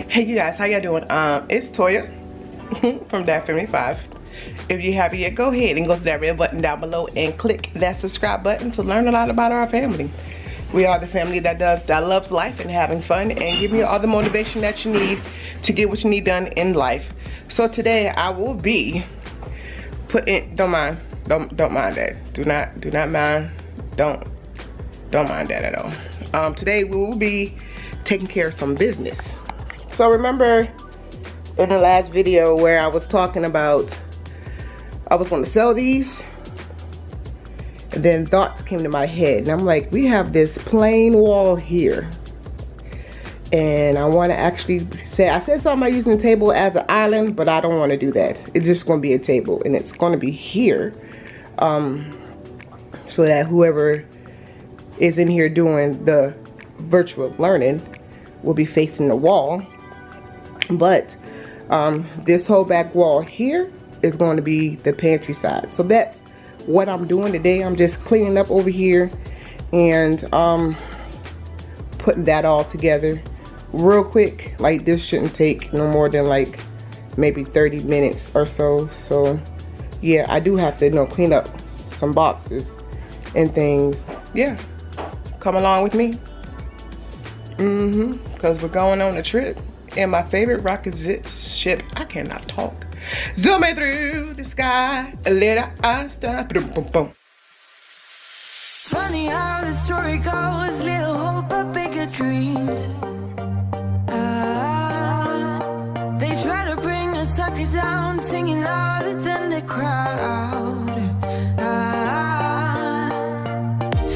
Hey you guys, how y'all doing? It's Toya from DAT Family 5. If you haven't yet, go ahead and go to that red button down below and click that subscribe button to learn a lot about our family. We are the family that loves life and having fun and giving you all the motivation that you need to get what you need done in life. So today I will be putting, don't mind that. Do not mind. Don't mind that at all. Today we will be taking care of some business. So remember in the last video where I was talking about I was going to sell these, and then thoughts came to my head, and I'm like, we have this plain wall here, and I want to actually say, I said something about using the table as an island, but I don't want to do that. It's just going to be a table, and it's going to be here, so that whoever is in here doing the virtual learning will be facing the wall. But this whole back wall here is going to be the pantry side. So that's what I'm doing today. I'm just cleaning up over here and putting that all together real quick. Like, this shouldn't take no more than like maybe 30 minutes or so. So yeah, I do have to, you know, clean up some boxes and things. Yeah, come along with me. Because we're going on a trip in my favorite rocket ship. I cannot talk. Zooming through the sky, a little Einstein. Boom. Funny how the story goes, little hope but bigger dreams. They try to bring a sucker down, singing louder than the crowd.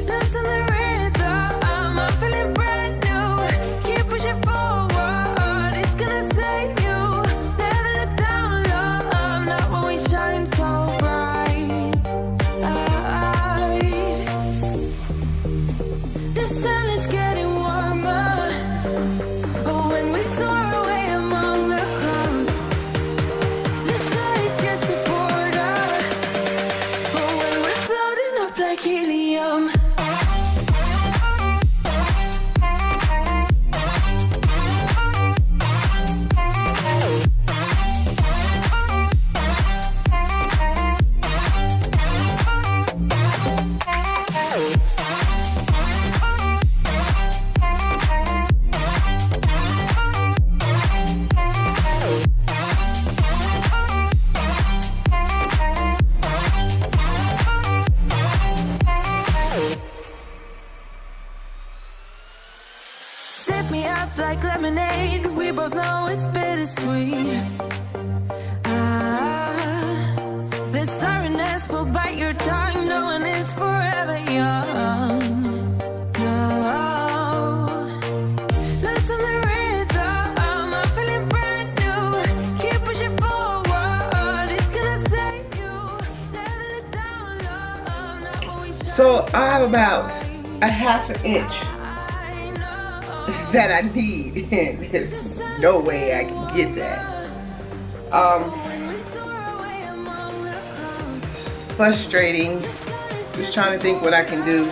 Listen the rhythm, I'm feeling brand new. Keep pushing forward, it's gonna save you. Never look down, love, not when we shine so bright. The sun is getting warmer, but when we soar away among the clouds, the sky is just a border. But when we're floating up like helium, set me up like lemonade. We both know it's bittersweet. The sorrowness will bite your tongue. No one is forever young. No. Listen the rhythm, I'm feeling brand new. Keep pushing forward, it's gonna save you. Never look down, love, not when we shine. So I have about a half an inch that I need, and there's no way I can get that. It's frustrating. Just trying to think what I can do.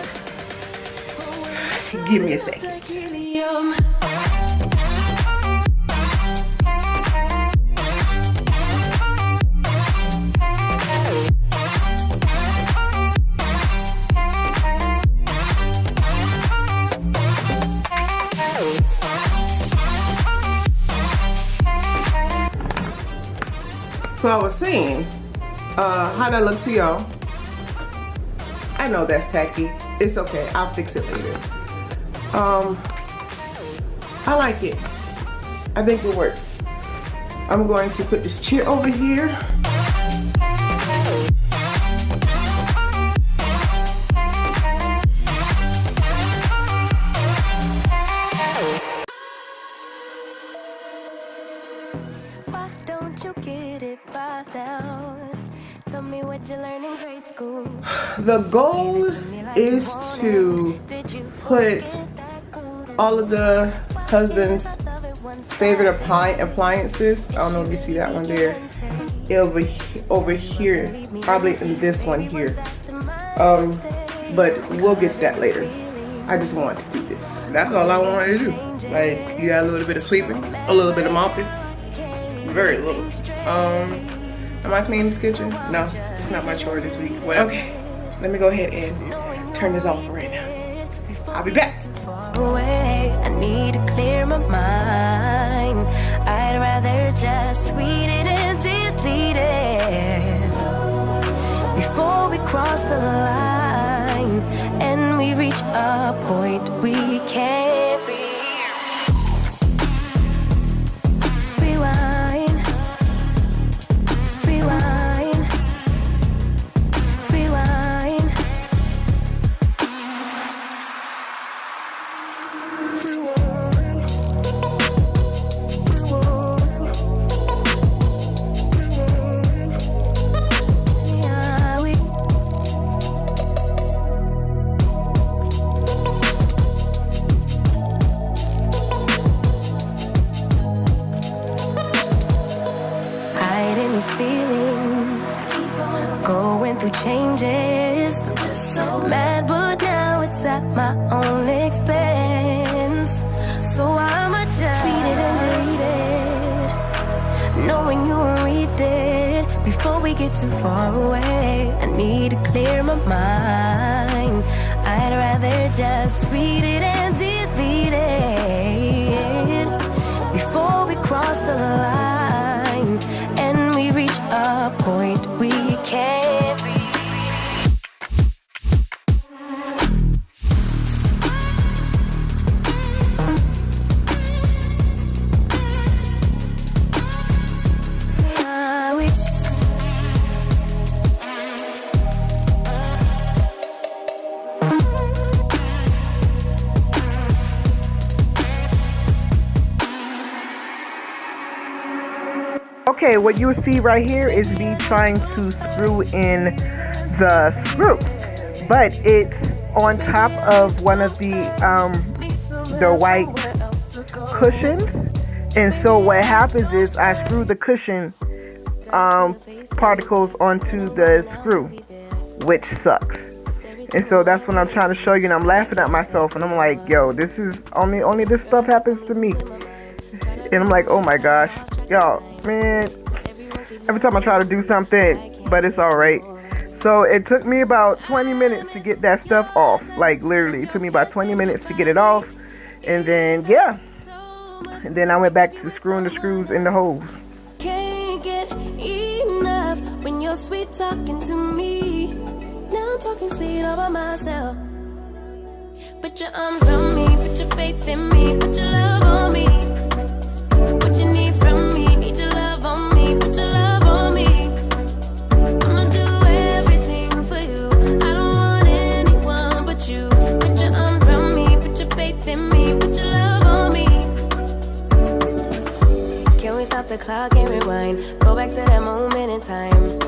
Give me a second. So I was saying, how'd that look to y'all? I know that's tacky. It's okay, I'll fix it later. I like it. I think it works. I'm going to put this chair over here. Why don't you get it by now? Tell me what you learned in grade school. The goal is to put all of the husband's favorite appliances. I don't know if you see that one there. Over here, probably in this one here. But we'll get to that later. I just wanted to do this. That's all I wanted to do. Like, you got a little bit of sweeping, a little bit of mopping. Very little. Am I cleaning this kitchen? No, it's not my chore this week. Well, okay, let me go ahead and turn this off right now. I'll be back. I need to clear my mind. I'd rather just tweet it and delete it before we cross the line and we reach a point we can't reach. Rewind, rewind, rewind. Yeah, we hiding these feelings, going through changes. I'm just so mad, but now it's at my own expense. So I'ma just tweet it and delete it, knowing you won't read it before we get too far away. I need to clear my mind. I'd rather just tweet it and delete it before we cross the line and we reach a point we can't reach. Yeah, we Okay, what you see right here is me trying to screw in the screw, but it's on top of one of the white cushions, and so what happens is I screw the cushion particles onto the screw, which sucks. And so that's what I'm trying to show you, and I'm laughing at myself, and I'm like, yo, this is only this stuff happens to me. And I'm like, oh my gosh, y'all, man, every time I try to do something, but it's all right. So it took me about 20 minutes to get that stuff off. Like, literally, it took me about 20 minutes to get it off. And then, yeah. And then I went back to screwing the screws in the holes. can't get enough when you're sweet talking to me. Now I'm talking sweet all by myself. Put your arms around me, put your faith in me, put your love on me. What you need from me, need your love on me, put your love on me. I'ma do everything for you. I don't want anyone but you. Put your arms around me, put your faith in me, put your love on me. Can we stop the clock and rewind? Go back to that moment in time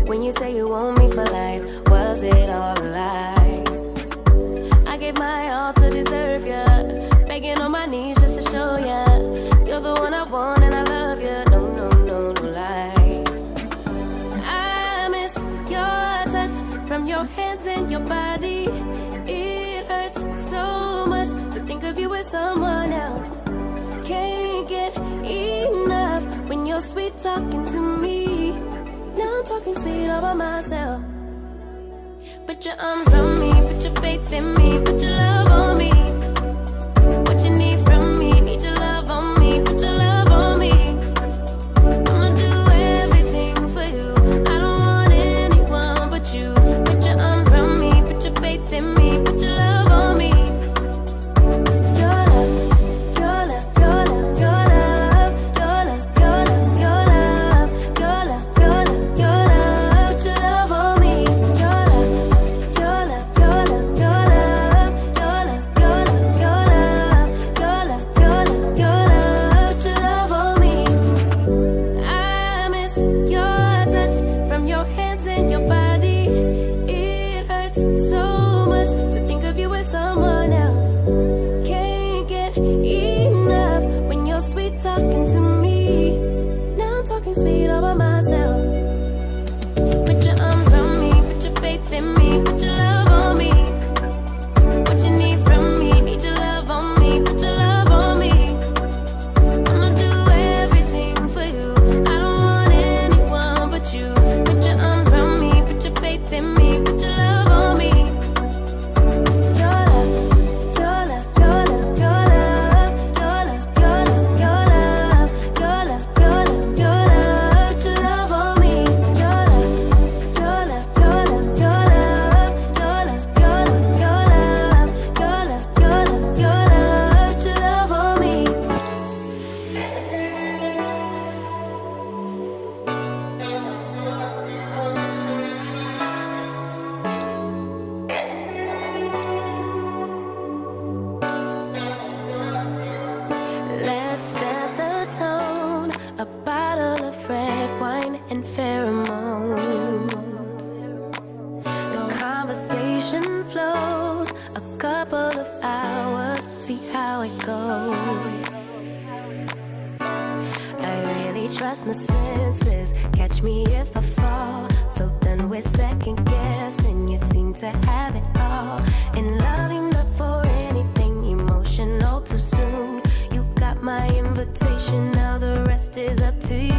when you say you want me for life. Was it all a lie? I gave my all to deserve ya, begging on my knees just to show ya you're the one I want and I love ya. No, no, no, no lie. I miss your touch from your hands and your body. It hurts so much to think of you with someone else. Can't get enough when you're sweet talking to me. Now I'm talking sweet all by myself. Put your arms around me, put your faith in me, put your love on me. What you need from me, need your love on me, put your love on me. I'ma do everything for you. I don't want anyone but you. Put your arms around me, put your faith in me, put your love on me. Your love, your love, your love, your love, your love, your love, your love, your love, your love, your love. Put your love on me. Your love, your love, your love, your love, your love, your love, your love, your love, your love, your love. Put your love on me. I miss your touch from your hands and your body. It hurts so much to think of you with someone else. Can't get enough when you're sweet talking to me. Now I'm talking sweet all by myself. Put your arms around me, put your faith in me, put your love on me. What you need from me, need your couple of hours, see how it goes. I really trust my senses, catch me if I fall. So done with second guessing, you seem to have it all. And loving the for anything emotional too soon. You got my invitation, now the rest is up to you.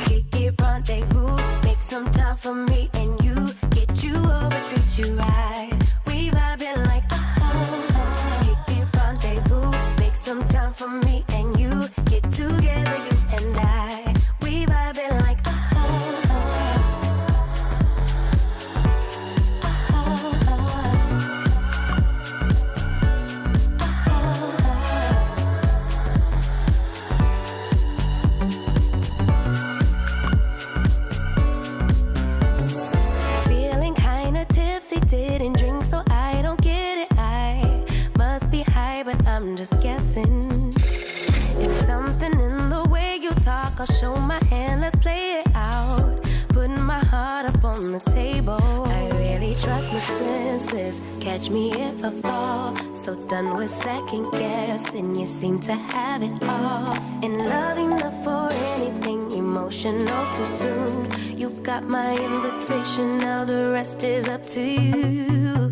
Kick it, rendezvous, make some time for me and you. Get you over, treat you right. We vibing like kick it, rendezvous, make some time for me and you. Get together, you and I. We vibing like feeling kinda tipsy, didn't drink so I don't get it. I must be high, but I'm just guessing. It's something in the way you talk, I'll show my hand, let's play it out. Putting my heart up on the table. I really trust my senses, catch me if I fall. So done with second guessing, you seem to have it all. And loving the for anything emotional too soon. You got my invitation, now the rest is up to you.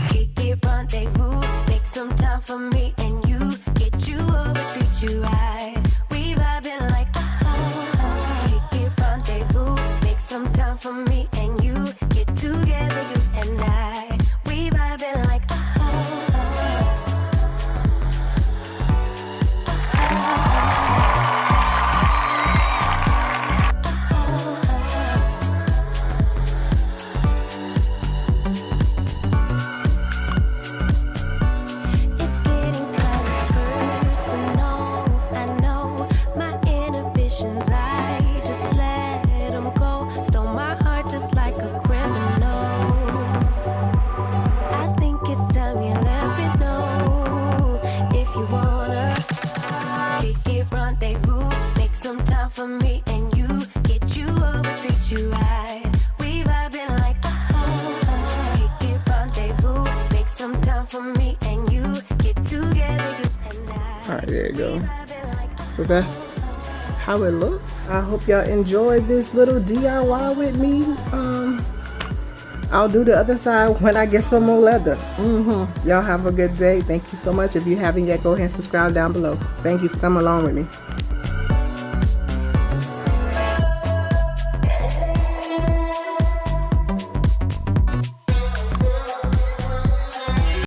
Kick it, rendezvous, make some time for me and you. Get you over, treat you right. We vibing like kick it, rendezvous, make some time for me and you. Get together, you and I. We vibing like it's getting kind of personal. I know my inhibitions, I just let them go. Stole my heart just like a criminal. I think it's time you let me know if you wanna kick it, rendezvous, make some time for me and you. Get you over, treat you right. We vibing like kick it, rendezvous, make some time for me and you. Get together, you and I. All right, there you go. We vibing like So that's how it looks. I hope y'all enjoyed this little DIY with me. I'll do the other side when I get some more leather. Y'all have a good day. Thank you so much. If you haven't yet, go ahead and subscribe down below. Thank you for coming along with me.